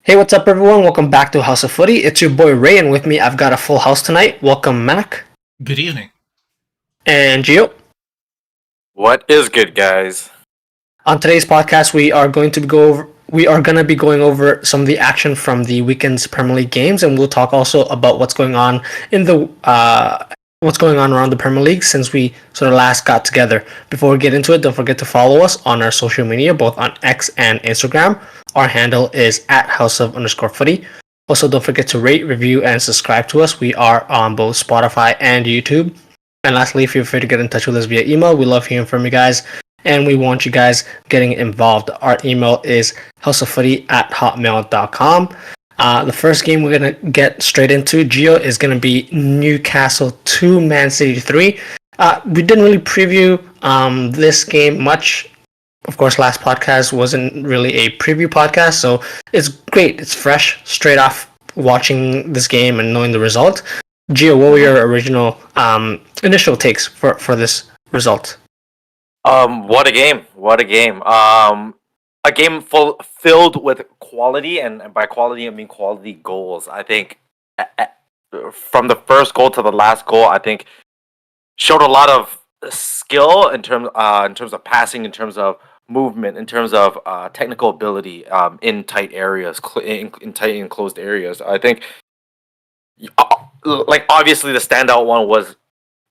Hey, what's up, everyone? Welcome back to House of Footy. It's your boy Ray, and with me, I've got a full house tonight. Welcome, Mac Good evening. and Gio. What is good, guys? On today's podcast, we are gonna be going over some of the action from the weekend's Premier League games, and we'll talk also about what's going on in the what's going on around the Premier League since we sort of last got together. Before we get into it, don't forget to follow us on our social media, both on X and Instagram. Our handle is at @house_of_footy. Also, don't forget to rate, review, and subscribe to us. We are on both Spotify and YouTube. And lastly, feel free to get in touch with us via email. We love hearing from you guys, and we want you guys getting involved. Our email is houseoffooty@hotmail.com. The first game we're going to get straight into, Gio, is going to be Newcastle 2, Man City 3. We didn't really preview this game much. Of course, last podcast wasn't really a preview podcast, so it's great. It's fresh, straight off watching this game and knowing the result. Gio, what were your original initial takes for this result? What a game! What a game! A game filled with quality, and by quality I mean quality goals. I think from the first goal to the last goal, I think showed a lot of skill in terms of passing, in terms of movement, in terms of technical ability in tight areas, in tight enclosed areas. I think, like, obviously the standout one was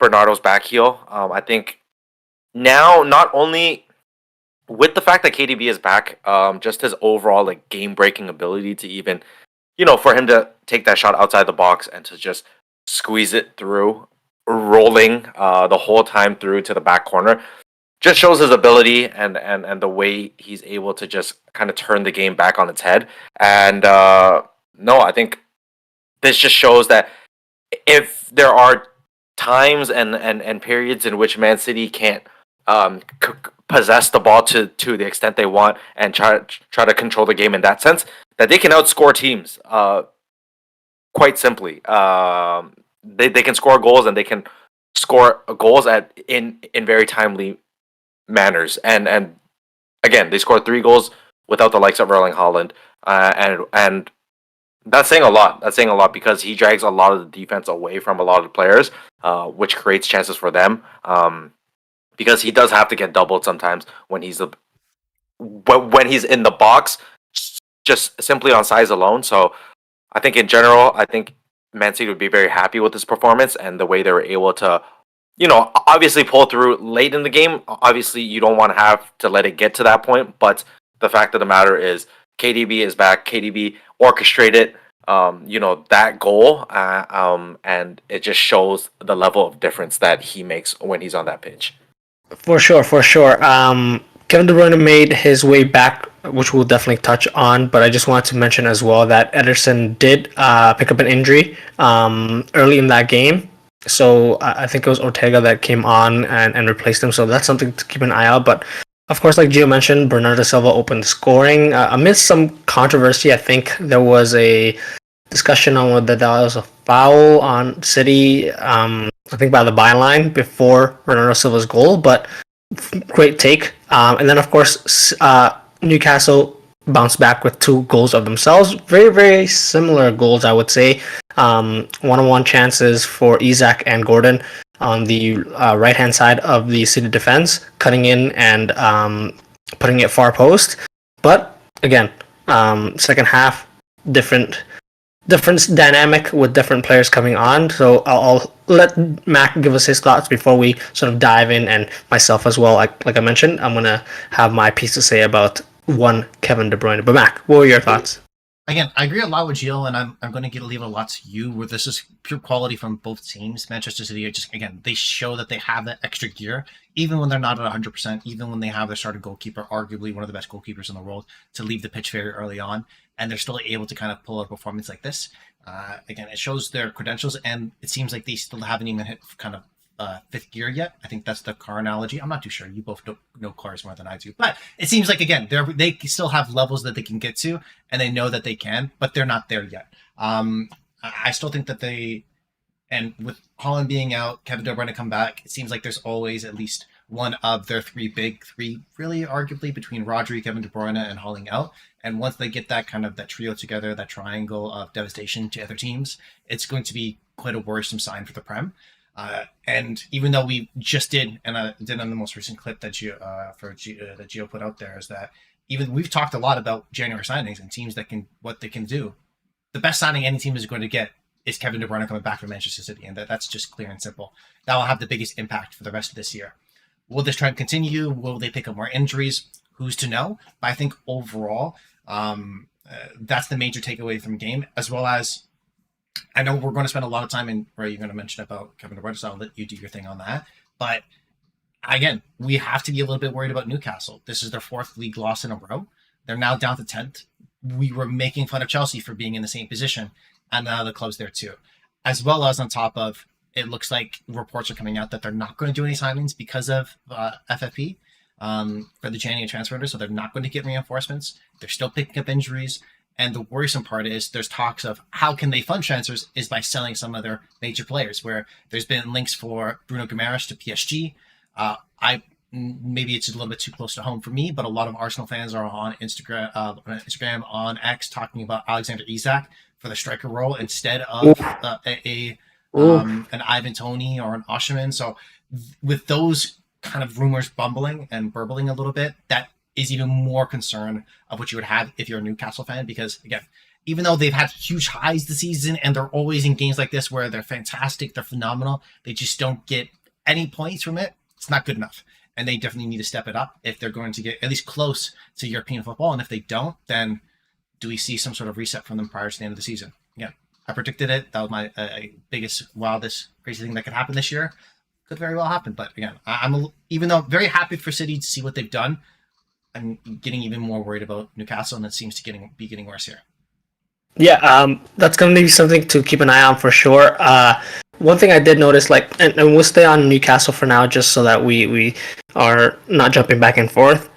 Bernardo's back heel. I think now, not only with the fact that KDB is back, just his overall like game breaking ability to even, for him to take that shot outside the box and to just squeeze it through, rolling the whole time through to the back corner, just shows his ability and the way he's able to just kind of turn the game back on its head. And no, I think this just shows that if there are times and periods in which Man City can't possess the ball to the extent they want and try to control the game in that sense, that they can outscore teams quite simply. They can score goals, and they can score goals in very timely manners. And again, they scored 3 goals without the likes of Erling Haaland, and that's saying a lot. That's saying a lot because he drags a lot of the defense away from a lot of the players, which creates chances for them. Because he does have to get doubled sometimes when he's in the box, just simply on size alone. So I think in general, I think Man City would be very happy with this performance and the way they were able to, obviously pull through late in the game. Obviously, you don't want to have to let it get to that point, but the fact of the matter is KDB is back. KDB orchestrated, that goal, and it just shows the level of difference that he makes when he's on that pitch. For sure. Kevin De Bruyne made his way back, which we'll definitely touch on. But I just wanted to mention as well that Ederson did pick up an injury early in that game. So I think it was Ortega that came on and replaced him. So that's something to keep an eye out. But of course, like Gio mentioned, Bernardo Silva opened scoring. Amidst some controversy, I think there was a discussion on whether that was a foul on City, I think by the byline before Bernardo Silva's goal, but great take. And then, of course, Newcastle bounced back with 2 goals of themselves. Very, very similar goals, I would say. One-on-one chances for Isak and Gordon on the right-hand side of the City defense, cutting in and putting it far post. But, again, second half, different dynamic with different players coming on. So I'll let Mac give us his thoughts before we sort of dive in, and myself as well. Like I mentioned, I'm gonna have my piece to say about one Kevin De Bruyne. But Mac, what were your thoughts? Again, I agree a lot with Gio, and I'm going to leave a lot to you, where this is pure quality from both teams. Manchester City are just, again, they show that they have that extra gear, even when they're not at 100%, even when they have their starting goalkeeper, arguably one of the best goalkeepers in the world, to leave the pitch very early on, and they're still able to kind of pull a performance like this. Again, it shows their credentials, and it seems like they still haven't even hit kind of 5th gear yet. I think that's the car analogy. I'm not too sure. You both know cars more than I do, but it seems like, again, they still have levels that they can get to, and they know that they can, but they're not there yet. I still think that and with Holland being out, Kevin De Bruyne come back, it seems like there's always at least one of their three, really arguably between Rodri, Kevin De Bruyne, and Holling out. And once they get that trio together, that triangle of devastation to other teams, it's going to be quite a worrisome sign for the Prem. And even though we just did, and I did on the most recent clip that Gio put out there, is that even we've talked a lot about January signings and teams that can what they can do. The best signing any team is going to get is Kevin De Bruyne coming back from Manchester City, and that's just clear and simple. That will have the biggest impact for the rest of this year. Will this trend continue? Will they pick up more injuries? Who's to know? But I think overall, that's the major takeaway from the game, as well as I know we're going to spend a lot of time in where you're going to mention about Kevin De Bruyne, so I'll let you do your thing on that. But again, we have to be a little bit worried about Newcastle. This is their 4th league loss in a row. They're now down to 10th. We were making fun of Chelsea for being in the same position, and now the club's there too. As well as on top of, it looks like reports are coming out that they're not going to do any signings because of FFP for the January transfer window, so they're not going to get reinforcements. They're still picking up injuries. And the worrisome part is there's talks of how can they fund transfers is by selling some of their major players, where there's been links for Bruno Guimaraes to PSG. Maybe it's a little bit too close to home for me, but a lot of Arsenal fans are on Instagram, on X, talking about Alexander Isak for the striker role instead of an Ivan Toney or an Osimhen. So with those kind of rumors burbling a little bit, that is even more concern of what you would have if you're a Newcastle fan, because again, even though they've had huge highs this season and they're always in games like this where they're fantastic, they're phenomenal, they just don't get any points from it. It's not good enough. And they definitely need to step it up if they're going to get at least close to European football. And if they don't, then do we see some sort of reset from them prior to the end of the season? Yeah, I predicted it. That was my biggest, wildest, crazy thing that could happen this year. Could very well happen. But again, even though very happy for City to see what they've done, I'm getting even more worried about Newcastle, and it seems to be getting worse here. Yeah, that's going to be something to keep an eye on for sure. One thing I did notice, and we'll stay on Newcastle for now, just so that we are not jumping back and forth.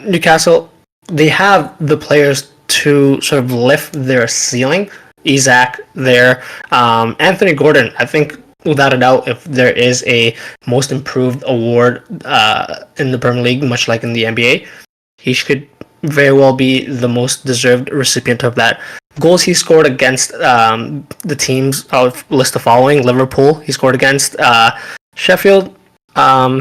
Newcastle, they have the players to sort of lift their ceiling. Isak there, Anthony Gordon. I think without a doubt, if there is a most improved award in the Premier League, much like in the NBA, he should very well be the most deserved recipient of that. Goals he scored against the teams, I'll list the following. Liverpool, he scored against. Sheffield,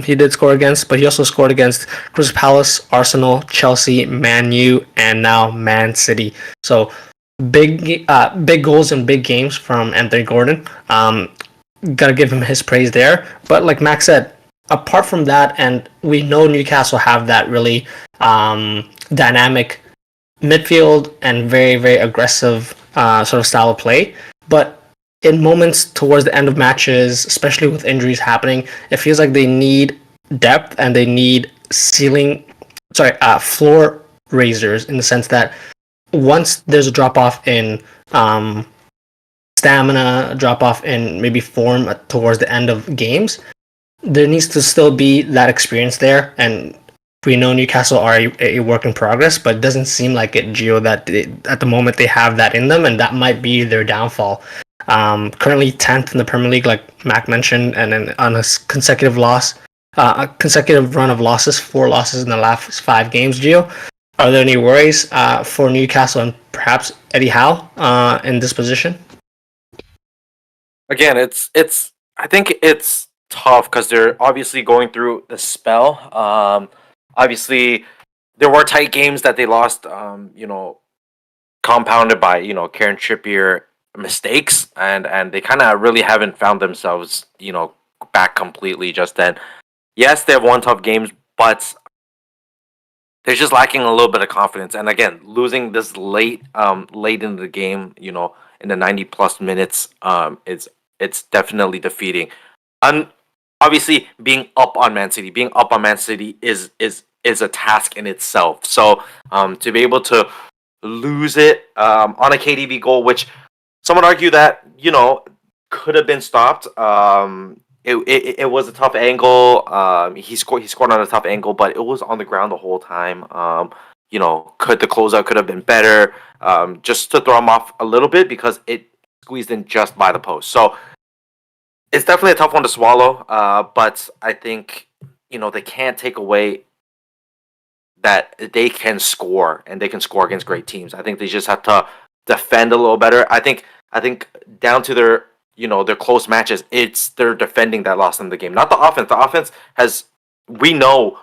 he did score against, but he also scored against Crystal Palace, Arsenal, Chelsea, Man U, and now Man City. So big goals and big games from Anthony Gordon. Gotta give him his praise there. But like Max said, apart from that, and we know Newcastle have that really dynamic midfield and very, very aggressive sort of style of play. But in moments towards the end of matches, especially with injuries happening, it feels like they need depth and they need floor raisers, in the sense that once there's a drop off in stamina, a drop off in maybe form towards the end of games, there needs to still be that experience there. And we know Newcastle are a work in progress, but it doesn't seem like it, Gio, that at the moment they have that in them, and that might be their downfall. Currently 10th in the Premier League, like Mac mentioned, and then on a consecutive run of losses, 4 losses in the last 5 games, Gio. Are there any worries for Newcastle and perhaps Eddie Howe in this position? Again, I think it's tough because they're obviously going through the spell. Obviously, there were tight games that they lost, compounded by, Kieran Trippier mistakes, and they kind of really haven't found themselves, back completely just then. Yes, they have won tough games, but they're just lacking a little bit of confidence. And again, losing this late in the game, in the 90 plus minutes, it's definitely defeating. Obviously, being up on Man City is a task in itself. So to be able to lose it on a KDB goal, which some would argue that could have been stopped. It was a tough angle. He scored on a tough angle, but it was on the ground the whole time. Could the closeout could have been better? Just to throw him off a little bit because it squeezed in just by the post. So it's definitely a tough one to swallow, but I think, they can't take away that they can score and they can score against great teams. I think they just have to defend a little better. I think down to their close matches, it's their defending that lost them the game, not the offense. The offense has we know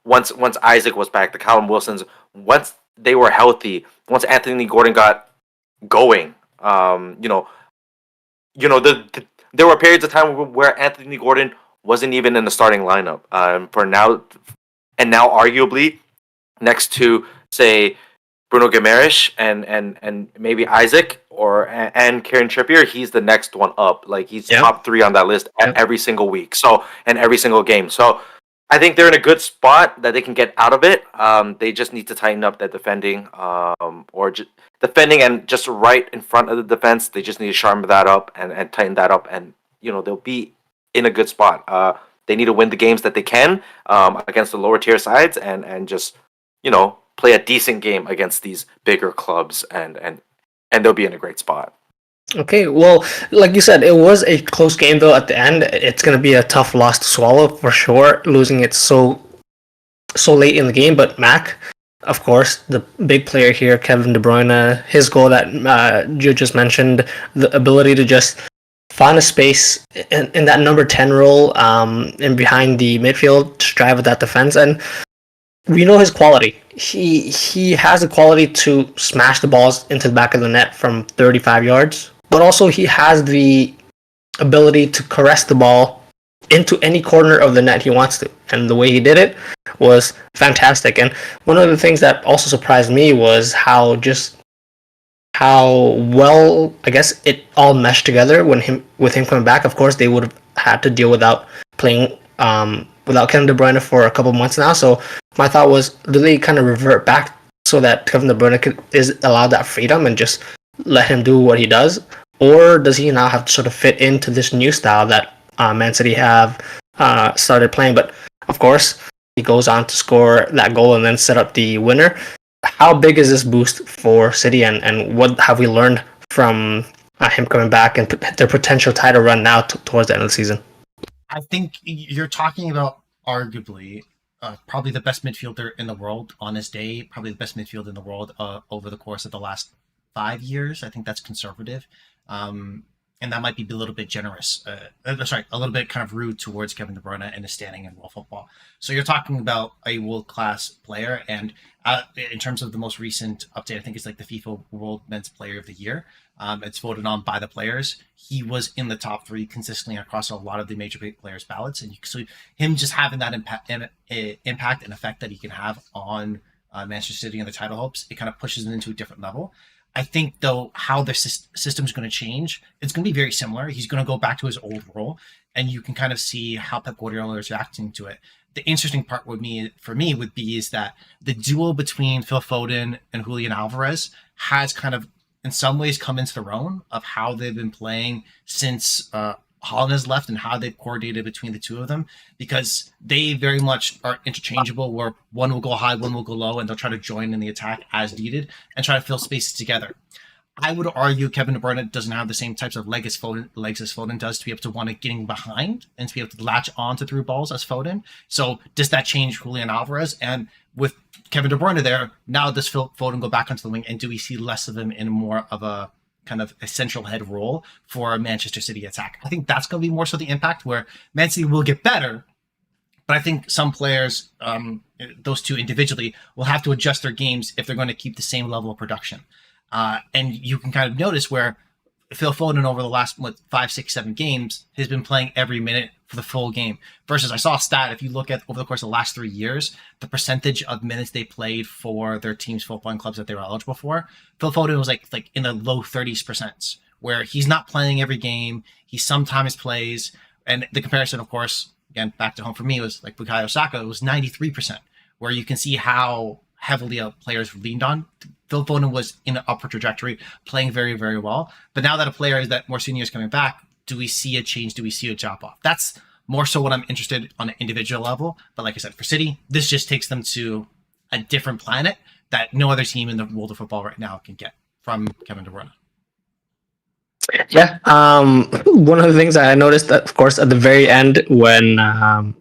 once Isaac was back, the Callum Wilsons, once they were healthy, once Anthony Gordon got going, there were periods of time where Anthony Gordon wasn't even in the starting lineup. For now, and now arguably next to say Bruno Guimaraes and maybe Isaac and Kieran Trippier, he's the next one up. Like he's top 3 on that list every single week. So and every single game. So I think they're in a good spot that they can get out of it. They just need to tighten up that defending, defending and just right in front of the defense. They just need to sharpen that up and tighten that up, and they'll be in a good spot. They need to win the games that they can against the lower tier sides, and just play a decent game against these bigger clubs, and they'll be in a great spot. Okay, well, like you said, it was a close game though. At the end, it's going to be a tough loss to swallow for sure, losing it so late in the game. But Mac, of course, the big player here, Kevin De Bruyne, his goal that you just mentioned, the ability to just find a space in that number 10 role, and behind the midfield to drive with that defense, and we know his quality. He has the quality to smash the balls into the back of the net from 35 yards, but also he has the ability to caress the ball into any corner of the net he wants to. And the way he did it was fantastic. And one of the things that also surprised me was how well, I guess, it all meshed together with him coming back. Of course, they would have had to deal without playing without Kevin De Bruyne for a couple months now. So my thought was, do they kind of revert back so that Kevin De Bruyne is allowed that freedom and just let him do what he does? Or does he now have to sort of fit into this new style that Man City have started playing? But of course, he goes on to score that goal and then set up the winner. How big is this boost for City, and what have we learned from him coming back and their potential title run now towards the end of the season? I think you're talking about arguably probably the best midfielder in the world on his day, probably the best midfielder in the world over the course of the last 5 years. I think that's conservative. And that might be a little bit generous. A little bit kind of rude towards Kevin De Bruyne and his standing in world football. So you're talking about a world-class player, and in terms of the most recent update, I think it's like the FIFA World Men's Player of the Year. It's voted on by the players. He was in the top 3 consistently across a lot of the major players' ballots, and so him just having that impact and effect that he can have on Manchester City and the title hopes, it kind of pushes him into a different level. I think, though, how the system is going to change, it's going to be very similar. He's going to go back to his old role, and you can kind of see how Pep Guardiola is reacting to it. The interesting part for me would be is that the duo between Phil Foden and Julian Alvarez has kind of, in some ways, come into their own of how they've been playing since Holland has left and how they've coordinated between the two of them, because they very much are interchangeable, where one will go high, one will go low, and they'll try to join in the attack as needed and try to fill spaces together. I would argue Kevin De Bruyne doesn't have the same types of legs as Foden does to be able to want to getting behind and to be able to latch onto through balls as Foden. So does that change Julian Alvarez? And with Kevin De Bruyne there, now does Foden go back onto the wing, and do we see less of him in more of a kind of a central head role for a Manchester City attack? I think that's going to be more so the impact, where Man City will get better, but I think some players, those two individually, will have to adjust their games if they're going to keep the same level of production. And you can kind of notice where Phil Foden over the last 5, 6, 7 games has been playing every minute for the full game. Versus, I saw a stat, if you look at over the course of the last 3 years, the percentage of minutes they played for their team's footballing clubs that they were eligible for, Phil Foden was like in the low 30s%, where he's not playing every game. He sometimes plays, and the comparison, of course, again back to home for me, was like Bukayo Saka. It was 93%, where you can see how heavily players leaned on. Phil Foden was in an upward trajectory, playing very, very well. But now that a player is that more senior is coming back, do we see a change? Do we see a drop off? That's more so what I'm interested in on an individual level. But like I said, for City, this just takes them to a different planet that no other team in the world of football right now can get from Kevin De Bruyne. Yeah. One of the things that I noticed that, of course, at the very end when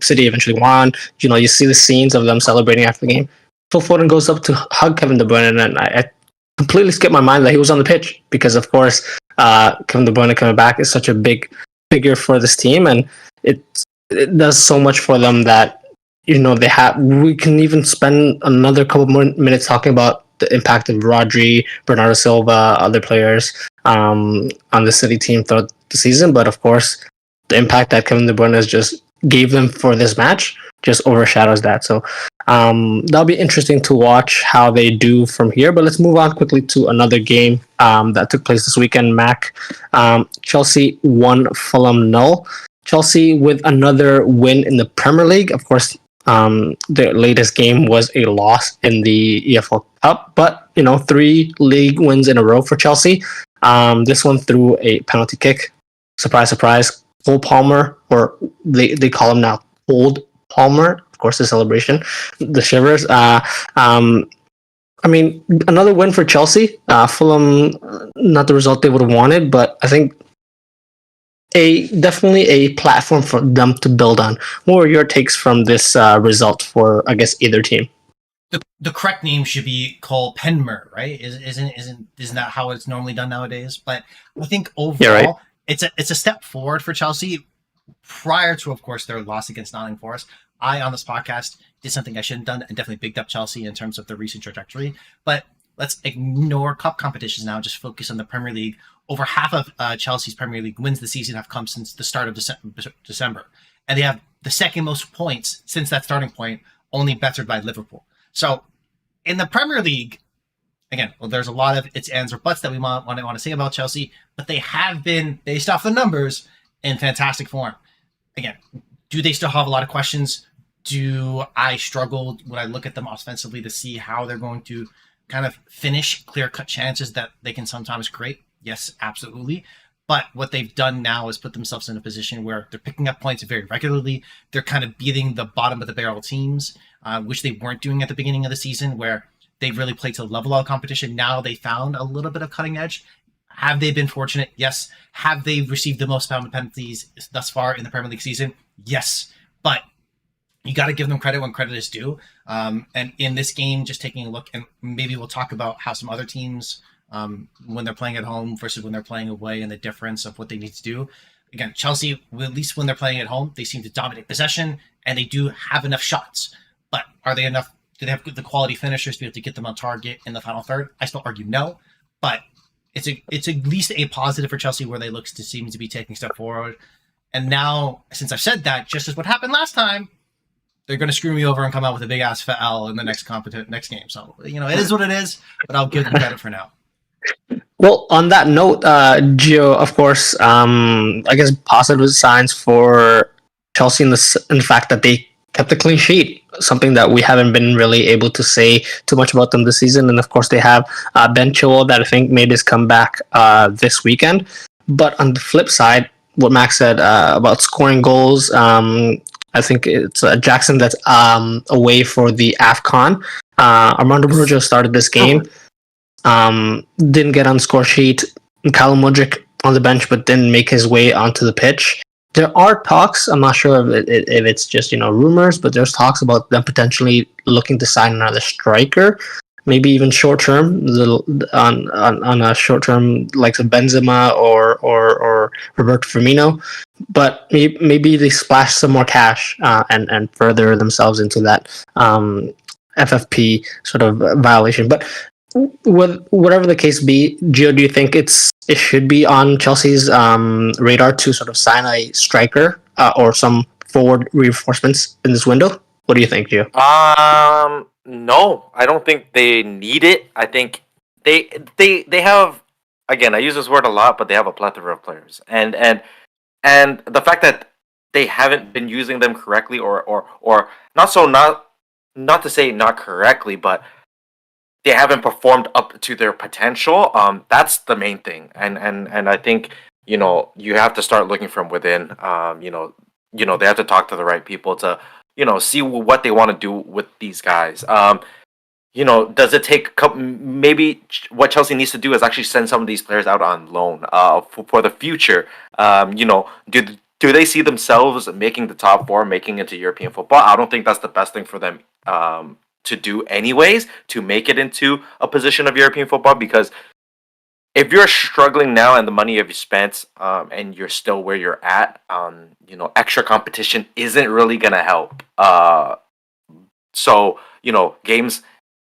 City eventually won, you see the scenes of them celebrating after the game. Phil Foden goes up to hug Kevin De Bruyne, and I completely skipped my mind that he was on the pitch because, of course, Kevin De Bruyne coming back is such a big figure for this team, and it it does so much for them that they have. We can even spend another couple more minutes talking about the impact of Rodri, Bernardo Silva, other players on the City team throughout the season. But of course, the impact that Kevin De Bruyne has just gave them for this match just overshadows that. So that'll be interesting to watch how they do from here. But let's move on quickly to another game that took place this weekend. Mac, Chelsea 1, Fulham 0. Chelsea with another win in the Premier League. Of course, their latest game was a loss in the EFL Cup, but 3 league wins in a row for Chelsea. This one through a penalty kick. Surprise, surprise. Cole Palmer, or they call him now Cold Palmer. Of course, the celebration, the shivers. Another win for Chelsea. Fulham, not the result they would have wanted, but I think definitely a platform for them to build on. What are your takes from this result for, I guess, either team? The correct name should be Cole Penmer, right? Isn't that how it's normally done nowadays? But I think overall, it's a step forward for Chelsea. Prior to, of course, their loss against Nottingham Forest, I on this podcast did something I shouldn't have done and definitely bigged up Chelsea in terms of their recent trajectory. But let's ignore cup competitions now. Just focus on the Premier League. Over half of Chelsea's Premier League wins this season have come since the start of December, and they have the second most points since that starting point, only bettered by Liverpool. So, in the Premier League, again, there's a lot of its ands or buts that we want to say about Chelsea, but they have been, based off the numbers, in fantastic form. Again, do they still have a lot of questions? Do I struggle when I look at them offensively to see how they're going to kind of finish clear-cut chances that they can sometimes create? Yes, absolutely. But what they've done now is put themselves in a position where they're picking up points very regularly. They're kind of beating the bottom of the barrel teams, which they weren't doing at the beginning of the season, where they really played to level out competition. Now they found a little bit of cutting edge. Have they been fortunate? Yes. Have they received the most penalties thus far in the Premier League season? Yes. But you got to give them credit when credit is due. And in this game, just taking a look, and maybe we'll talk about how some other teams, when they're playing at home versus when they're playing away, and the difference of what they need to do. Again, Chelsea, at least when they're playing at home, they seem to dominate possession, and they do have enough shots. But are they enough? Do they have the quality finishers to be able to get them on target in the final third? I still argue no, but it's at least a positive for Chelsea where they seem to be taking a step forward. And now, since I've said that, just as what happened last time, they're going to screw me over and come out with a big ass L in the next game. So it is what it is, but I'll give them credit for now. Well, on that note, Gio, of course, I guess positive signs for Chelsea in the fact that they kept a clean sheet, something that we haven't been really able to say too much about them this season. And of course, they have Ben Chilwell that I think made his comeback this weekend. But on the flip side, what Max said about scoring goals, I think it's Jackson that's away for the AFCON. Armando Broja started this game. Didn't get on the score sheet. Callum Mudryk on the bench, but didn't make his way onto the pitch. There are talks. I'm not sure if it's just rumors, but there's talks about them potentially looking to sign another striker, maybe even short term, on a short term like Benzema or Roberto Firmino. But maybe they splash some more cash and further themselves into that FFP sort of violation. But whatever the case be, Gio, do you think it should be on Chelsea's radar to sort of sign a striker or some forward reinforcements in this window? What do you think, Gio? No, I don't think they need it. I think they have, again, I use this word a lot, but they have a plethora of players, and the fact that they haven't been using them correctly, or not to say not correctly, but they haven't performed up to their potential. That's the main thing, and I think you have to start looking from within. They have to talk to the right people to see what they want to do with these guys. does it take maybe what Chelsea needs to do is actually send some of these players out on loan for the future. Do they see themselves making the top four, making it to European football? I don't think that's the best thing for them to do anyways, to make it into a position of European football, because if you're struggling now and the money you've spent and you're still where you're at, extra competition isn't really going to help. So, game,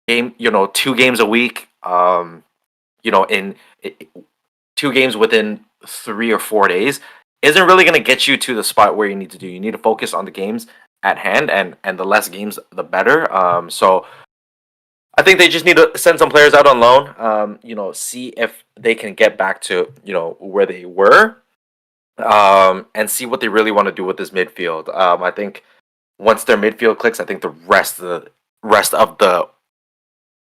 2 games a week, in 2 games within 3 or 4 days isn't really going to get you to the spot where you need to do. You need to focus on the games at hand, and the less games, the better. So I think they just need to send some players out on loan, see if they can get back to, where they were, and see what they really want to do with this midfield. I think once their midfield clicks, I think the rest of the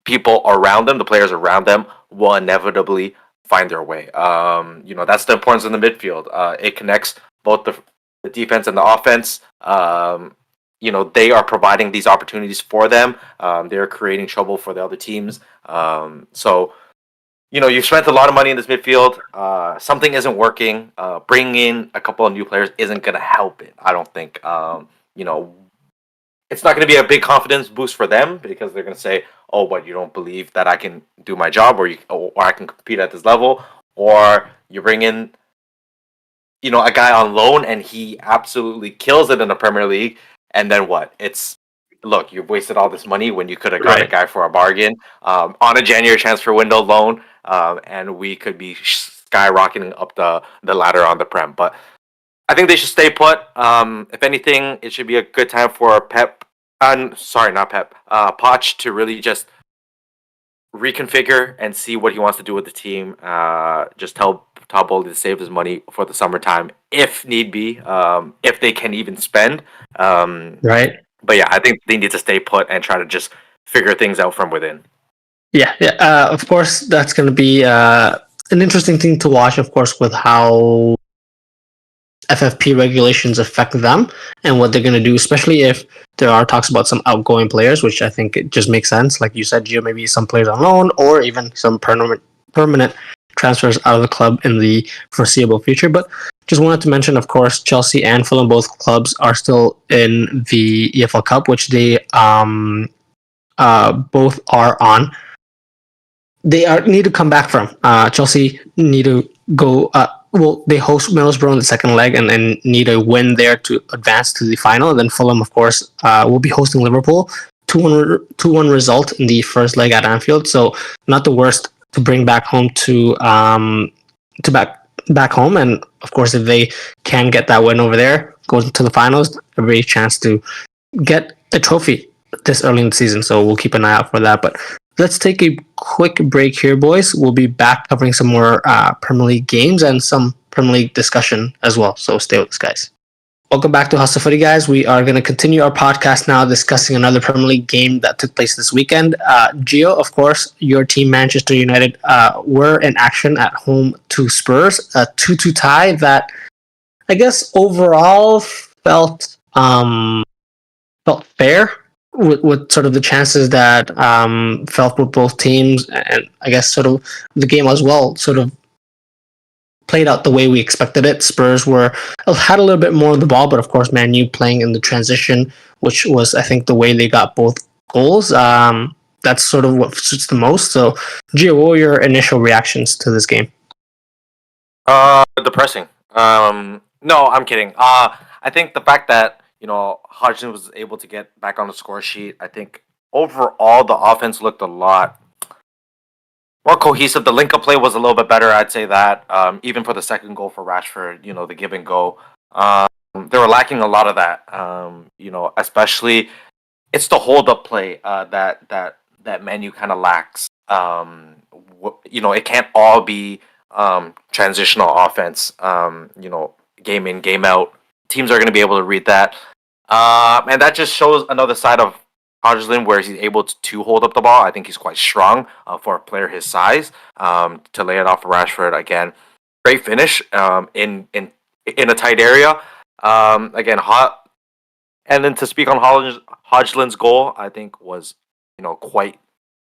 people around them, the players around them, will inevitably find their way. That's the importance in the midfield. It connects both the defense and the offense. They are providing these opportunities for them. They're creating trouble for the other teams. So, you've spent a lot of money in this midfield. Something isn't working. Bringing in a couple of new players isn't going to help it, I don't think. It's not going to be a big confidence boost for them, because they're going to say, "Oh, but you don't believe that I can do my job, or I can compete at this level," or you bring in, a guy on loan and he absolutely kills it in the Premier League, and then what? Look, you've wasted all this money when you could have got a guy for a bargain on a January transfer window loan, and we could be skyrocketing up the ladder on the Prem. But I think they should stay put. If anything, it should be a good time for Pep. Sorry, not Pep. Poch to really just reconfigure and see what he wants to do with the team. Just tell Todd Bowley to save his money for the summertime, if need be, if they can even spend. Right. But yeah, I think they need to stay put and try to just figure things out from within. Yeah. Of course, that's going to be an interesting thing to watch, of course, with how FFP regulations affect them and what they're going to do, especially if there are talks about some outgoing players, which I think it just makes sense. Like you said, Gio, maybe some players on loan or even some permanent transfers out of the club in the foreseeable future. But just wanted to mention, of course, Chelsea and Fulham, both clubs are still in the EFL Cup, which they both are on. They need to come back from. Chelsea need to go. They host Middlesbrough in the second leg and need a win there to advance to the final. And then Fulham, of course, will be hosting Liverpool. 2-1 result in the first leg at Anfield. So not the worst to bring back home to back home. And of course, if they can get that win over there, goes into the finals, every chance to get a trophy this early in the season. So we'll keep an eye out for that. But let's take a quick break here, boys. We'll be back covering some more Premier League games and some Premier League discussion as well. So stay with us, guys. Welcome back to Hustle Footy, guys. We are going to continue our podcast now discussing another Premier League game that took place this weekend. Gio, of course, your team, Manchester United, were in action at home to Spurs. A 2-2 tie that I guess overall felt fair. With sort of the chances that felt with both teams, and I guess sort of the game as well sort of played out the way we expected it. Spurs had a little bit more of the ball, but of course Man U playing in the transition, which was I think the way they got both goals. That's sort of what suits the most. So Gio, what were your initial reactions to this game? Depressing. No, I'm kidding. I think the fact that Hodgson was able to get back on the score sheet. I think overall the offense looked a lot more cohesive. The link-up play was a little bit better, I'd say that. Even for the second goal for Rashford, the give and go. They were lacking a lot of that. Especially it's the hold-up play that Man U kind of lacks. It can't all be transitional offense. Game in, game out. Teams are going to be able to read that. And that just shows another side of Hodgson where he's able to hold up the ball. I think he's quite strong for a player his size to lay it off for Rashford. Again, great finish in a tight area. Again, and then to speak on Hodgson's goal, I think was quite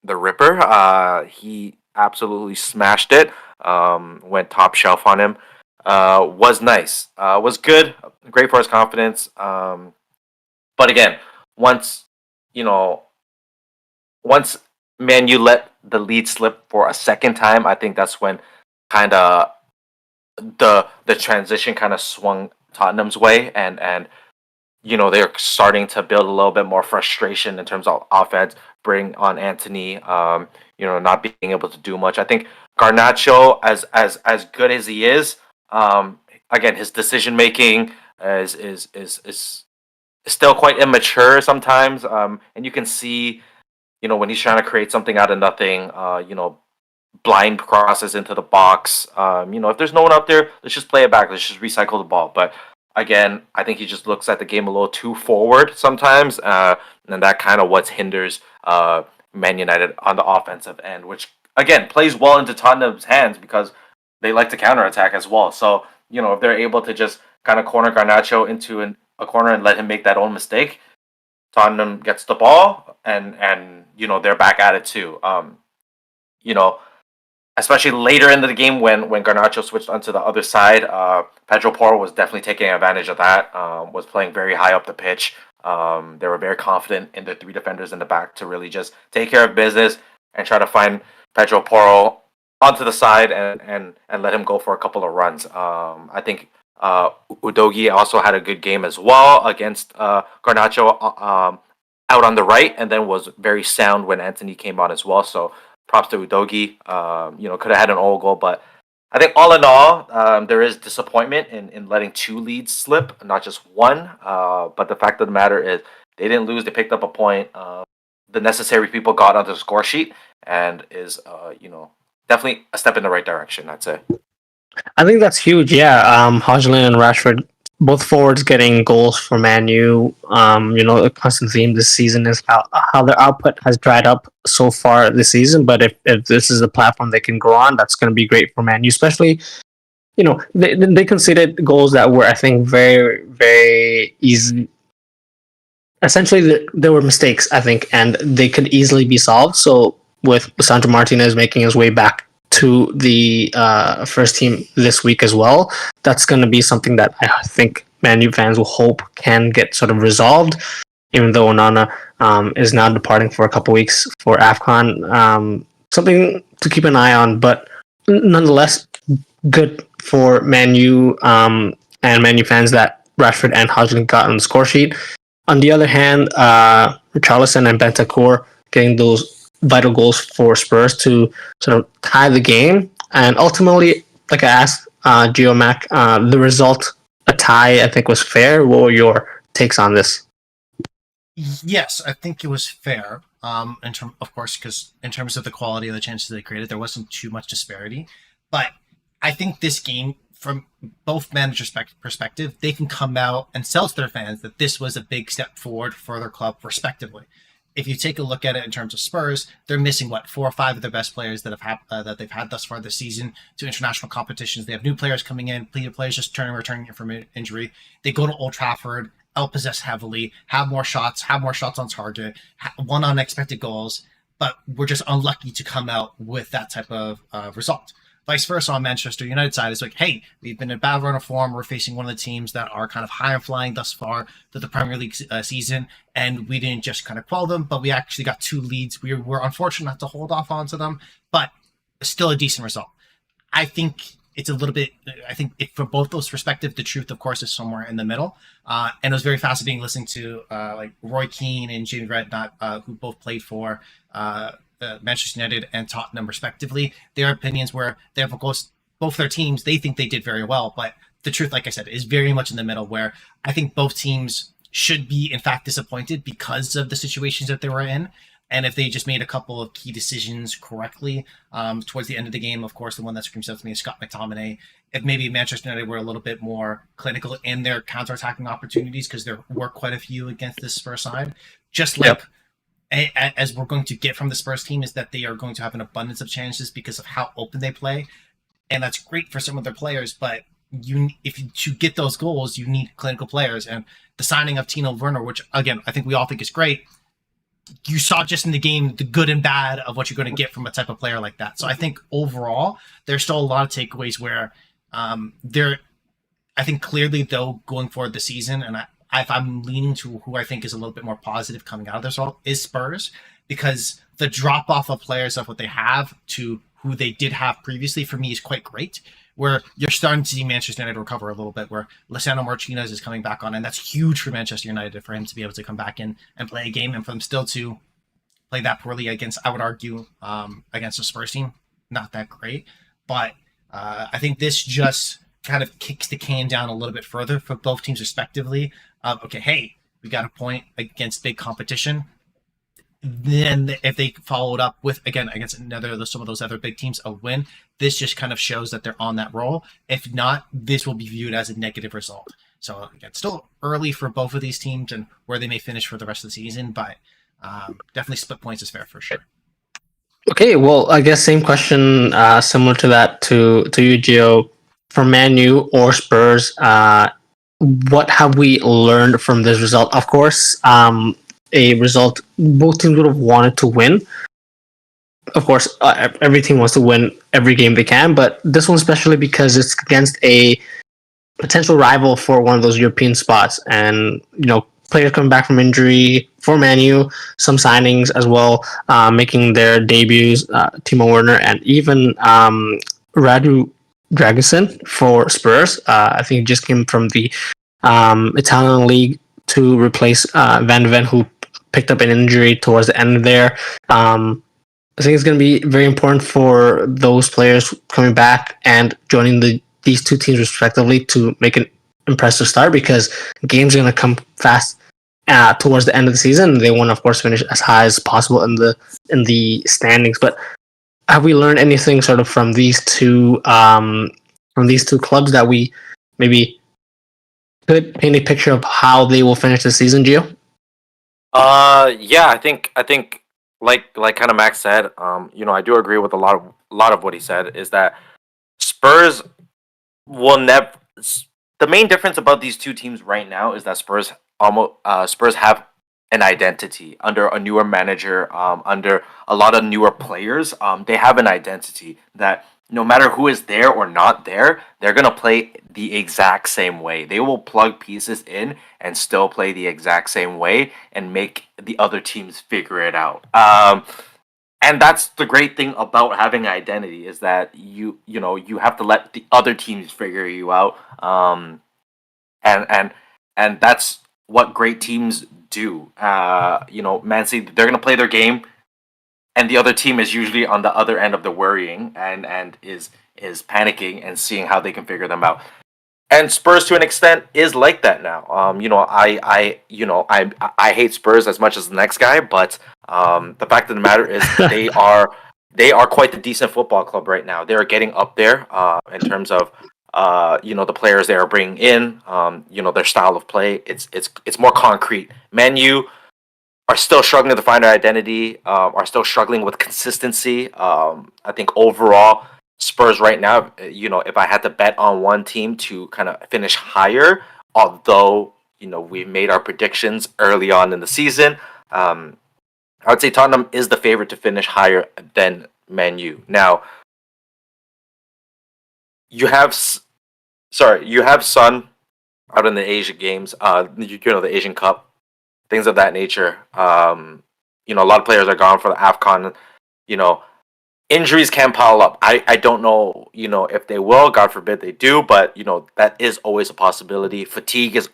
the Ripper. He absolutely smashed it. Went top shelf on him. Was nice. Was good. Great for his confidence. But again, once you know, once Man U let the lead slip for a second time, I think that's when kind of the transition kind of swung Tottenham's way, and they're starting to build a little bit more frustration in terms of offense. Bring on Anthony, not being able to do much. I think Garnacho, as good as he is, again, his decision making is still quite immature sometimes, and you can see, when he's trying to create something out of nothing, blind crosses into the box. If there's no one out there, let's just play it back. Let's just recycle the ball. But again, I think he just looks at the game a little too forward sometimes, and that kind of what hinders Man United on the offensive end, which again plays well into Tottenham's hands because they like to counterattack as well. So if they're able to just kind of corner Garnacho into a corner and let him make that own mistake, Tottenham gets the ball and they're back at it too. Especially later in the game when Garnacho switched onto the other side, Pedro Porro was definitely taking advantage of that. Was playing very high up the pitch. They were very confident in the three defenders in the back to really just take care of business and try to find Pedro Porro onto the side and let him go for a couple of runs. I think Udogie also had a good game as well against Garnacho out on the right, and then was very sound when Anthony came on as well. So props to Udogie. Could have had an own goal, but I think all in all, there is disappointment in letting two leads slip, not just one. But the fact of the matter is, they didn't lose. They picked up a point. The necessary people got onto the score sheet, and is definitely a step in the right direction, I'd say. I think that's huge. Yeah, Hodgson and Rashford, both forwards getting goals for Man U. A constant theme this season is how their output has dried up so far this season. But if this is a platform they can grow on, that's going to be great for Man U. Especially, they conceded goals that were, I think, very, very easy. Essentially, there were mistakes, I think, and they could easily be solved. So with Sandro Martinez making his way back to the first team this week as well, that's going to be something that I think Man U fans will hope can get sort of resolved, even though Onana is now departing for a couple weeks for AFCON. Something to keep an eye on, but nonetheless, good for Man U and Man U fans that Rashford and Hodgson got on the score sheet. On the other hand, Richarlison and Bentancur getting those vital goals for Spurs to sort of tie the game. And ultimately, like I asked Geomac, the result, a tie, I think was fair. What were your takes on this? Yes, I think it was fair. Of course, because in terms of the quality of the chances they created, there wasn't too much disparity. But I think this game, from both managers' perspective, they can come out and sell to their fans that this was a big step forward for their club, respectively. If you take a look at it in terms of Spurs, they're missing 4 or 5 of their best players that that they've had thus far this season to international competitions. They have new players coming in, players just returning from injury. They go to Old Trafford, outpossess heavily, have more shots on target, won unexpected goals, but we're just unlucky to come out with that type of result. Vice versa on Manchester United side, is like, hey, we've been in a bad run of form. We're facing one of the teams that are kind of high and flying thus far to the Premier League season, and we didn't just kind of quell them, but we actually got 2 leads. We were unfortunate not to hold off onto them, but still a decent result. I think it's a little bit. I think from both those perspectives, the truth, of course, is somewhere in the middle. And it was very fascinating listening to Roy Keane and Jamie Redknapp, who both played for Manchester United and Tottenham respectively. Their opinions were, they have, of course, both their teams, they think they did very well, but the truth, like I said, is very much in the middle, where I think both teams should be in fact disappointed because of the situations that they were in. And if they just made a couple of key decisions correctly towards the end of the game, of course, the one that screams out to me is Scott McTominay. If maybe Manchester United were a little bit more clinical in their counter-attacking opportunities, because there were quite a few against this Spurs side, just like as we're going to get from the Spurs team, is that they are going to have an abundance of chances because of how open they play. And that's great for some of their players, but to get those goals, you need clinical players. And the signing of Tino Werner, which, again, I think we all think is great, you saw just in the game the good and bad of what you're going to get from a type of player like that. So I think overall there's still a lot of takeaways where there. I think clearly though going forward this season, and if I'm leaning to who I think is a little bit more positive coming out of this all is Spurs, because the drop off of players of what they have to who they did have previously for me is quite great. Where you're starting to see Manchester United recover a little bit, where Lisandro Martinez is coming back on, and that's huge for Manchester United for him to be able to come back in and play a game, and for them still to play that poorly against, I would argue, against the Spurs team, not that great. But I think this just kind of kicks the can down a little bit further for both teams respectively. Okay, hey, we got a point against big competition. Then if they followed up with, again, against some of those other big teams, a win, this just kind of shows that they're on that roll. If not, this will be viewed as a negative result. So again, still early for both of these teams and where they may finish for the rest of the season, but definitely split points is fair for sure. Okay, well, I guess same question, similar to that to you, Gio. For Man U or Spurs, what have we learned from this result? Of course, a result both teams would have wanted to win. Of course, every team wants to win every game they can, but this one especially because it's against a potential rival for one of those European spots, and players coming back from injury for Man U, some signings as well, making their debuts. Timo Werner and even Radu Dragusin for Spurs. I think he just came from the Italian league to replace Van de Ven, who picked up an injury towards the end there. I think it's going to be very important for those players coming back and joining these two teams respectively to make an impressive start, because games are going to come fast towards the end of the season. They want to, of course, finish as high as possible in the standings. But have we learned anything sort of from these two clubs that we maybe could paint a picture of how they will finish the season, Gio? Yeah, I think like kind of Max said, I do agree with a lot of what he said, is that Spurs will never. The main difference about these two teams right now is that Spurs have an identity under a newer manager, under a lot of newer players. They have an identity that no matter who is there or not there, they're gonna play the exact same way. They will plug pieces in and still play the exact same way and make the other teams figure it out. And that's the great thing about having an identity, is that you have to let the other teams figure you out. And that's what great teams do. Man City, they're gonna play their game, and the other team is usually on the other end of the worrying and is panicking and seeing how they can figure them out. And Spurs, to an extent, is like that now. I hate Spurs as much as the next guy, but the fact of the matter is they are quite the decent football club right now. They are getting up there in terms of the players they are bringing in, their style of play. It's more concrete. Man U are still struggling to find their identity, are still struggling with consistency. I think overall, Spurs right now, if I had to bet on one team to kind of finish higher, although, we made our predictions early on in the season, I would say Tottenham is the favorite to finish higher than Man U. Now, you have Son out in the Asian games, the Asian Cup, things of that nature. A lot of players are gone for the AFCON. Injuries can pile up. I don't know, if they will. God forbid they do, but that is always a possibility. Fatigue is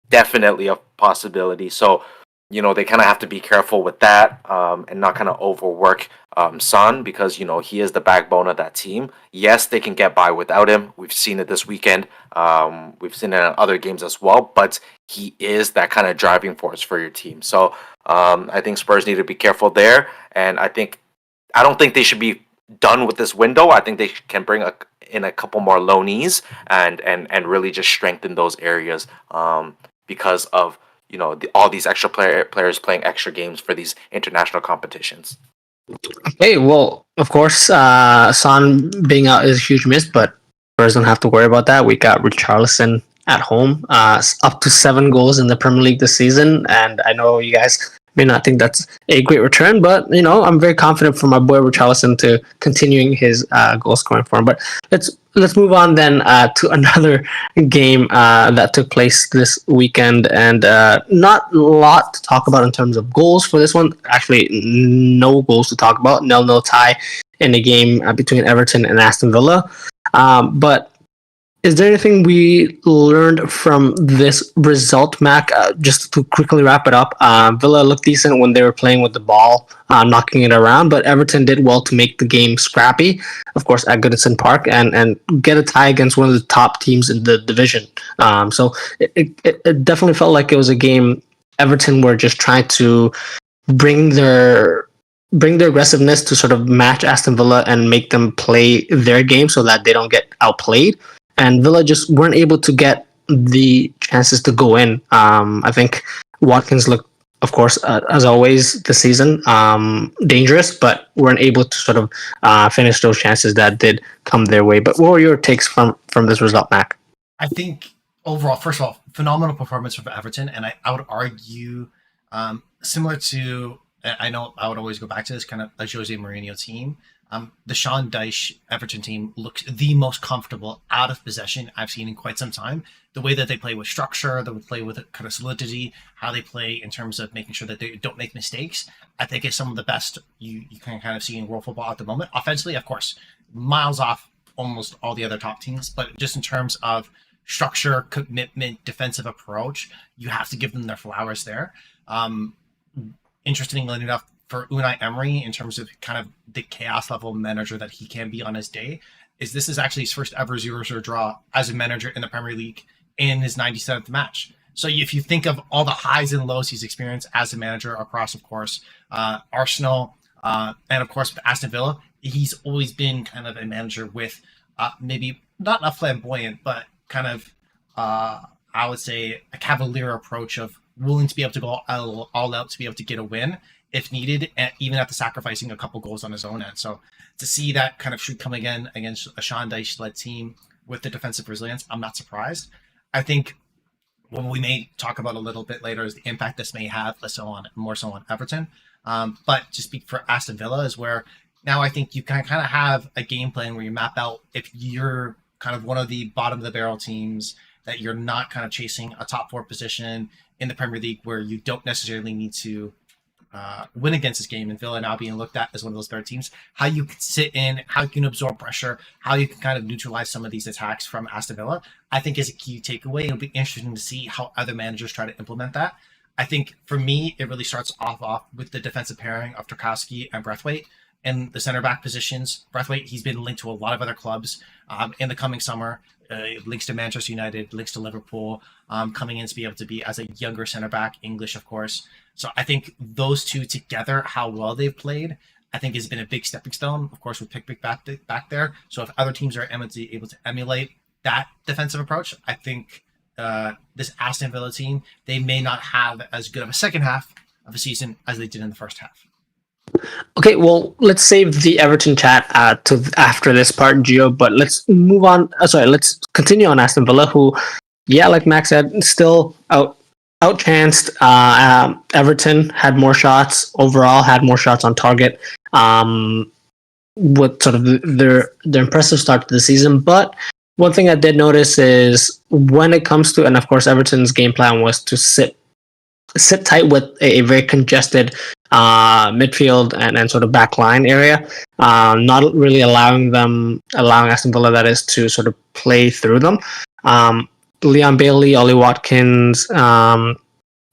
definitely a possibility. So, they kind of have to be careful with that, and not kind of overwork Son, because he is the backbone of that team. Yes, they can get by without him. We've seen it this weekend. We've seen it in other games as well. But he is that kind of driving force for your team. So I think Spurs need to be careful there, and I don't think they should be done with this window. I think they can bring in a couple more loanees and really just strengthen those areas, because of all these extra players playing extra games for these international competitions. Okay, well, of course, Son being out is a huge miss, but Spurs don't have to worry about that. We got Richarlison at home, up to 7 goals in the Premier League this season, and I know you guys may not think that's a great return, but I'm very confident for my boy Richarlison to continuing his goal scoring form. But let's move on then to another game that took place this weekend, and not a lot to talk about in terms of goals for this one. Actually, no goals to talk about. 0-0 tie in a game between Everton and Aston Villa. But is there anything we learned from this result, Mac? Just to quickly wrap it up, Villa looked decent when they were playing with the ball, knocking it around, but Everton did well to make the game scrappy, of course, at Goodison Park, and get a tie against one of the top teams in the division. So it definitely felt like it was a game Everton were just trying to bring their aggressiveness to sort of match Aston Villa and make them play their game so that they don't get outplayed. And Villa just weren't able to get the chances to go in. I think Watkins looked, of course, as always this season, dangerous, but weren't able to sort of finish those chances that did come their way. But what were your takes from this result, Mac? I think overall, first of all, phenomenal performance from Everton, and I would argue similar to, I know I would always go back to this kind of a Jose Mourinho team. The Sean Dyche Everton team looks the most comfortable out of possession I've seen in quite some time. The way that they play with structure, they would play with kind of solidity, how they play in terms of making sure that they don't make mistakes, I think is some of the best you can kind of see in world football at the moment. Offensively, of course, miles off almost all the other top teams, but just in terms of structure, commitment, defensive approach, you have to give them their flowers there. Interestingly enough, for Unai Emery, in terms of kind of the chaos level manager that he can be on his day, this is actually his first ever 0-0 draw as a manager in the Premier League in his 97th match. So if you think of all the highs and lows he's experienced as a manager across, of course, Arsenal, and of course Aston Villa, he's always been kind of a manager with maybe not a flamboyant, but kind of, I would say, a cavalier approach of willing to be able to go all out to be able to get a win if needed, and even after sacrificing a couple goals on his own end. So to see that kind of shoot come again against a Sean Dyche-led team with the defensive resilience, I'm not surprised. I think what we may talk about a little bit later is the impact this may have, more so on Everton. But to speak for Aston Villa is where now I think you can kind of have a game plan where you map out if you're kind of one of the bottom of the barrel teams, that you're not kind of chasing a top 4 position in the Premier League where you don't necessarily need to win against this game, and Villa now being looked at as one of those better teams, how you can sit in, how you can absorb pressure, how you can kind of neutralize some of these attacks from Aston Villa, I think is a key takeaway. It'll be interesting to see how other managers try to implement that. I think for me, it really starts off with the defensive pairing of Tarkowski and Braithwaite. In the center back positions, Braithwaite, he's been linked to a lot of other clubs in the coming summer. Links to Manchester United, links to Liverpool, coming in to be able to be as a younger center back, English, of course. So I think those two together, how well they've played, I think has been a big stepping stone, of course, with Pickwick back there. So if other teams are able to emulate that defensive approach, I think this Aston Villa team, they may not have as good of a second half of a season as they did in the first half. Okay, well, let's save the Everton chat to after this part, Gio, but let's move on. Let's continue on Aston Villa, who, like Max said, still outchanced. Everton had more shots overall, had more shots on target with sort of their impressive start to the season. But one thing I did notice is when it comes to, and of course Everton's game plan was to sit tight with a very congested midfield and sort of back line area, not really allowing Aston Villa, that is, to sort of play through them. Leon Bailey, Ollie Watkins, and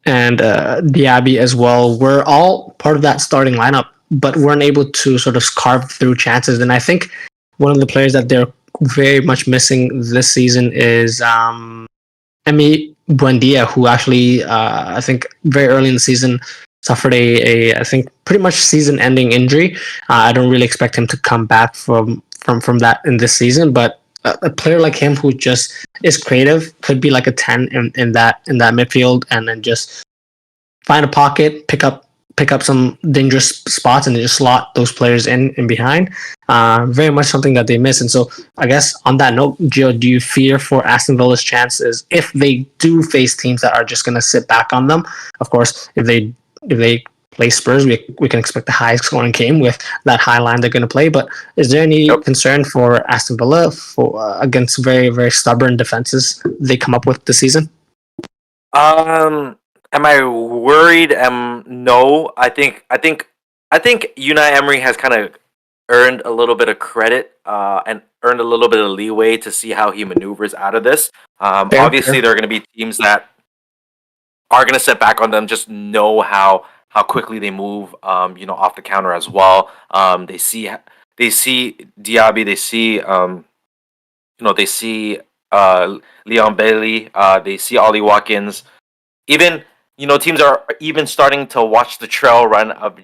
Diaby as well were all part of that starting lineup, but weren't able to sort of carve through chances. And I think one of the players that they're very much missing this season is Emi Buendia, who actually, I think very early in the season suffered a I think pretty much season-ending injury. I don't really expect him to come back from that in this season, but a player like him who just is creative could be like a 10 in that midfield, and then just find a pocket, pick up some dangerous spots, and then just slot those players in behind. Very much something that they miss. And so I guess on that note, Gio, do you fear for Aston Villa's chances if they do face teams that are just going to sit back on them? Of course, if they play Spurs, we can expect the highest scoring game with that high line they're going to play. But is there any concern for Aston Villa against very, very stubborn defenses they come up with this season? Am I worried? No. I think Unai Emery has kind of earned a little bit of credit and earned a little bit of leeway to see how he maneuvers out of this. Obviously, there are going to be teams that are going to sit back on them. Just know how quickly they move. Off the counter as well. They see Diaby. They see they see Leon Bailey. They see Ollie Watkins. Even teams are even starting to watch the trail run of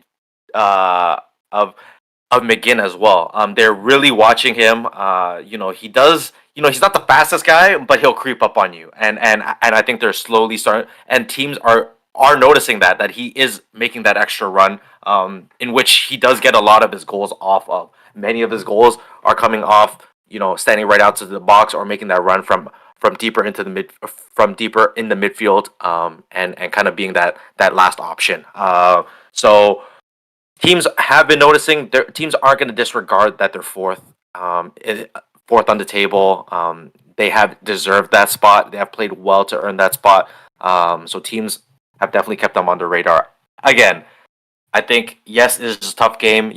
McGinn as well. They're really watching him. He does. He's not the fastest guy, but he'll creep up on you. And I think they're slowly starting. And teams are noticing that he is making that extra run. In which he does get a lot of his goals off of. Many of his goals are coming off. Standing right out to the box or making that run from deeper in the midfield. And kind of being that last option. So. Teams have been noticing. Teams aren't going to disregard that they're fourth on the table. They have deserved that spot. They have played well to earn that spot. So teams have definitely kept them on the radar. Again, I think yes, it is a tough game.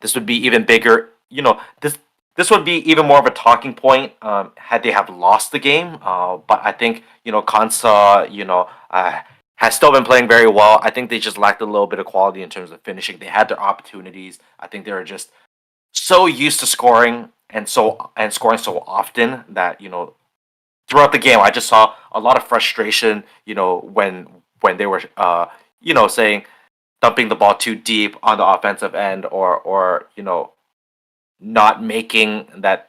This would be even bigger. This would be even more of a talking point had they have lost the game. But I think Konsa, has still been playing very well. I think they just lacked a little bit of quality in terms of finishing. They had their opportunities. I think they were just so used to scoring and scoring so often that throughout the game I just saw a lot of frustration. When they were saying dumping the ball too deep on the offensive end or not making that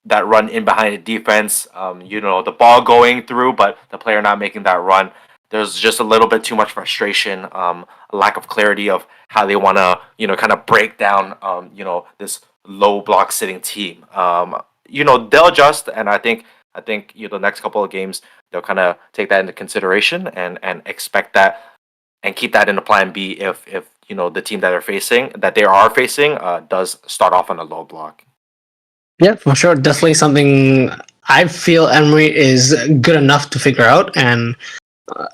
run in behind the defense. The ball going through, but the player not making that run. There's just a little bit too much frustration, a lack of clarity of how they want to, kind of break down, this low block sitting team. They'll adjust, and I think the next couple of games they'll kind of take that into consideration and expect that and keep that in the plan B if the team that they are facing does start off on a low block. Yeah, for sure. Definitely something I feel Emery is good enough to figure out. And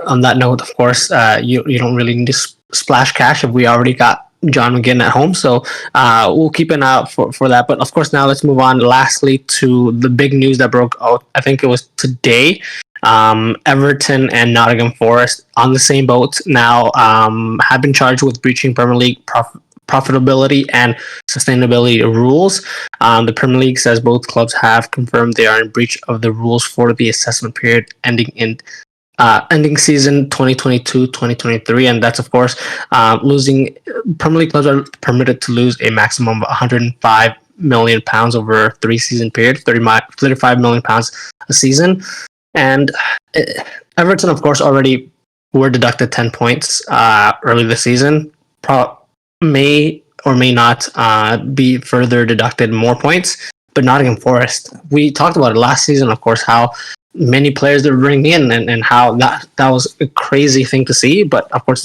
on that note, of course, you don't really need to splash cash if we already got John McGinn at home. So we'll keep an eye out for that. But of course, now let's move on lastly to the big news that broke out. I think it was today. Everton and Nottingham Forest on the same boat now have been charged with breaching Premier League profitability and sustainability rules. The Premier League says both clubs have confirmed they are in breach of the rules for the assessment period ending season 2022-2023, and that's of course losing. Premier League clubs are permitted to lose a maximum of 105 million pounds over a 3-season period, 35 million pounds a season. And Everton, of course, already were deducted 10 points early this season. May or may not be further deducted more points. But Nottingham Forest, we talked about it last season, of course, how many players they're bringing in and how that was a crazy thing to see. But of course,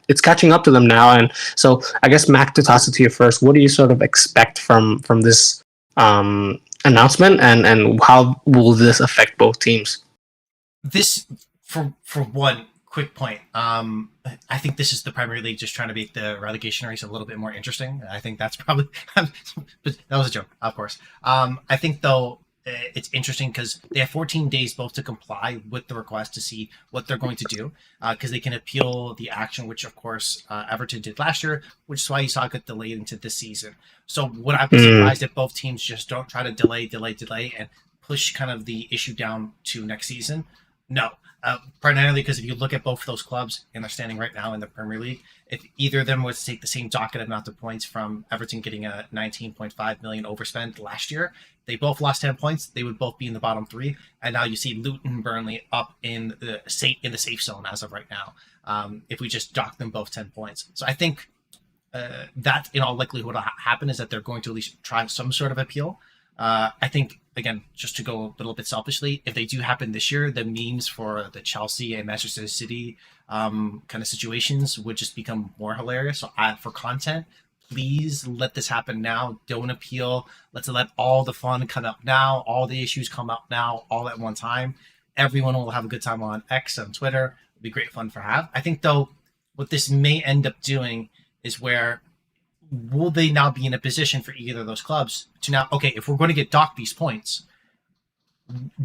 it's catching up to them now. And so I guess, Mac, to toss it to you first, what do you sort of expect from this announcement, and how will this affect both teams? This, for one quick point, I think this is the Premier League just trying to make the relegation race a little bit more interesting. I think that's probably that was a joke, of course. I think though it's interesting because they have 14 days both to comply with the request to see what they're going to do, because they can appeal the action, which of course Everton did last year, which is why you saw it get delayed into this season. So would I be surprised if both teams just don't try to delay and push kind of the issue down to next season? No. Primarily because if you look at both of those clubs and they're standing right now in the Premier League, if either of them was to take the same docket amount of points from Everton getting a 19.5 million overspend last year, they both lost 10 points. They would both be in the bottom three, and now you see Luton, Burnley up in the safe zone as of right now. If we just dock them both 10 points, so I think that in all likelihood what will happen is that they're going to at least try some sort of appeal. I think again, just to go a little bit selfishly, if they do happen this year, the memes for the Chelsea and Manchester City kind of situations would just become more hilarious. So for content, please let this happen now. Don't appeal. Let's let all the fun come out now. All the issues come out now, all at one time. Everyone will have a good time on X, on Twitter. It'll be great fun for have. I think, though, what this may end up doing is where will they now be in a position for either of those clubs to now, okay, if we're going to get docked these points,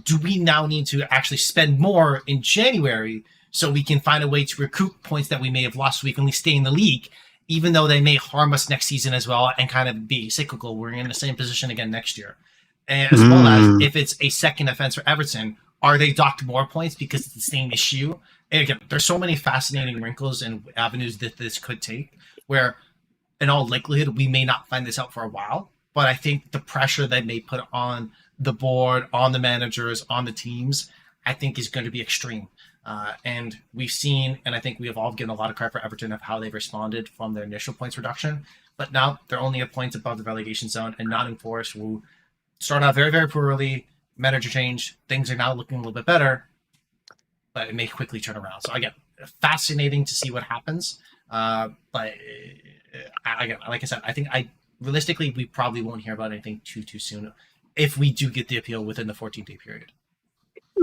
do we now need to actually spend more in January so we can find a way to recoup points that we may have lost so we can at least stay in the league, even though they may harm us next season as well and kind of be cyclical? We're in the same position again next year. And as well as if it's a second offense for Everton, are they docked more points because it's the same issue? And again, there's so many fascinating wrinkles and avenues that this could take where in all likelihood, we may not find this out for a while, but I think the pressure that may put on the board, on the managers, on the teams, I think is going to be extreme. And we've seen, and I think we have all given a lot of credit for Everton of how they've responded from their initial points reduction, but now they're only a point above the relegation zone, and Nottingham Forest will start out very, very poorly, manager change, things are now looking a little bit better, but it may quickly turn around. So again, fascinating to see what happens, but again, like I said, I think realistically we probably won't hear about anything too soon if we do get the appeal within the 14-day period.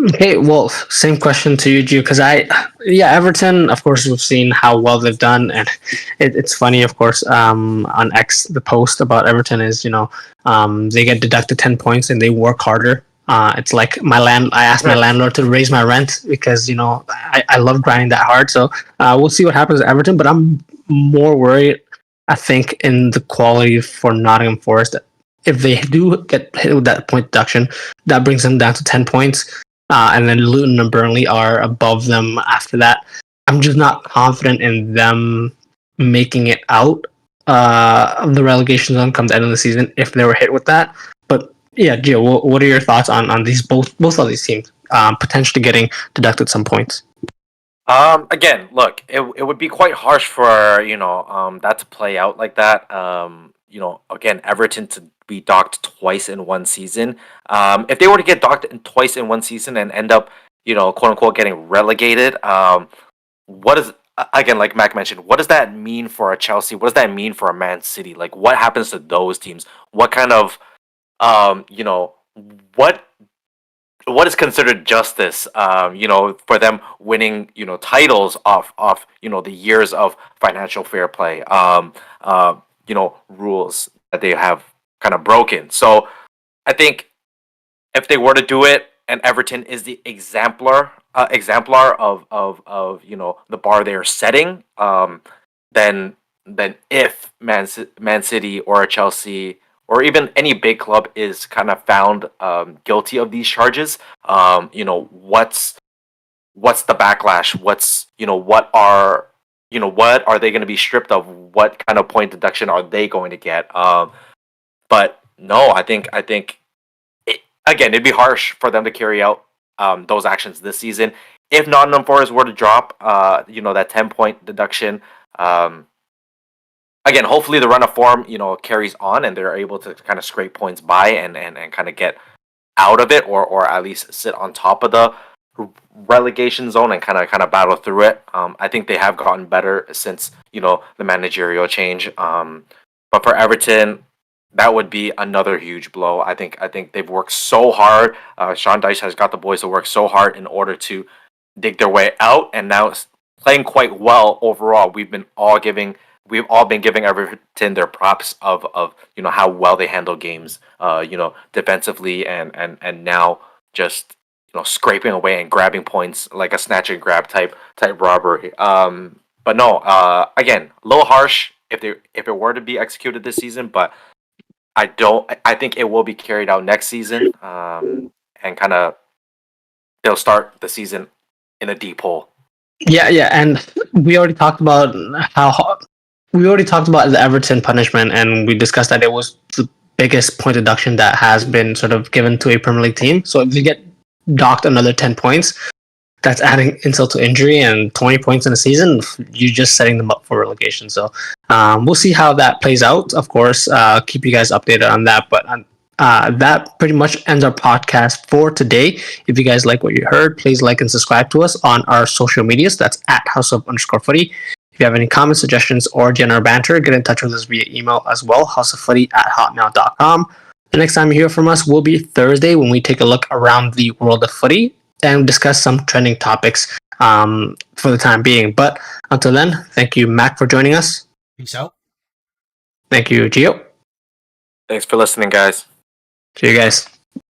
Okay, well, same question to you, Gio, because Everton, of course, we've seen how well they've done, and it's funny, of course, on X, the post about Everton is, they get deducted 10 points and they work harder. It's like I asked my landlord to raise my rent because, I love grinding that hard, so we'll see what happens at Everton, but I'm more worried, I think, in the quality for Nottingham Forest. If they do get hit with that point deduction, that brings them down to 10 points. And then Luton and Burnley are above them after that. I'm just not confident in them making it out of the relegation zone come the end of the season if they were hit with that. But yeah, Gio, what are your thoughts on these both of these teams potentially getting deducted some points? Again, look, it would be quite harsh for that to play out like that. Again, Everton to be docked twice in one season. If they were to get docked twice in one season and end up, quote unquote, getting relegated, what is, again, like Mac mentioned, what does that mean for a Chelsea? What does that mean for a Man City? Like, what happens to those teams? What kind of, what is considered justice, for them winning, titles off, the years of financial fair play, rules that they have kind of broken. So I think if they were to do it, and Everton is the exemplar of the bar they are setting, then if Man City or a Chelsea or even any big club is kind of found guilty of these charges, what's the backlash? What are they going to be stripped of? What kind of point deduction are they going to get? But no, I think again, it'd be harsh for them to carry out those actions this season. If Nottingham Forest were to drop, that 10-point deduction, again, hopefully the run of form, carries on and they're able to kind of scrape points by and kind of get out of it or at least sit on top of the relegation zone and kind of battle through it. I think they have gotten better since, the managerial change. But for Everton, that would be another huge blow. I think they've worked so hard. Sean Dyche has got the boys to work so hard in order to dig their way out, and now it's playing quite well overall. We've all been giving Everton their props of how well they handle games, defensively and now just scraping away and grabbing points like a snatch and grab type robbery. But no, again, a little harsh if it were to be executed this season, but I think it will be carried out next season, and kind of they'll start the season in a deep hole. Yeah, and we already talked about the Everton punishment, and we discussed that it was the biggest point deduction that has been sort of given to a Premier League team. So if you get docked another 10 points, that's adding insult to injury, and 20 points in a season, you're just setting them up for relegation. So we'll see how that plays out. Of course, keep you guys updated on that. But that pretty much ends our podcast for today. If you guys like what you heard, please like and subscribe to us on our social medias. That's at @houseof_footy. If you have any comments, suggestions, or general banter, get in touch with us via email as well, houseoffooty@hotmail.com. The next time you hear from us will be Thursday when we take a look around the world of footy and discuss some trending topics for the time being. But until then, thank you, Mac, for joining us. Peace out. Thank you, Gio. Thanks for listening, guys. See you guys.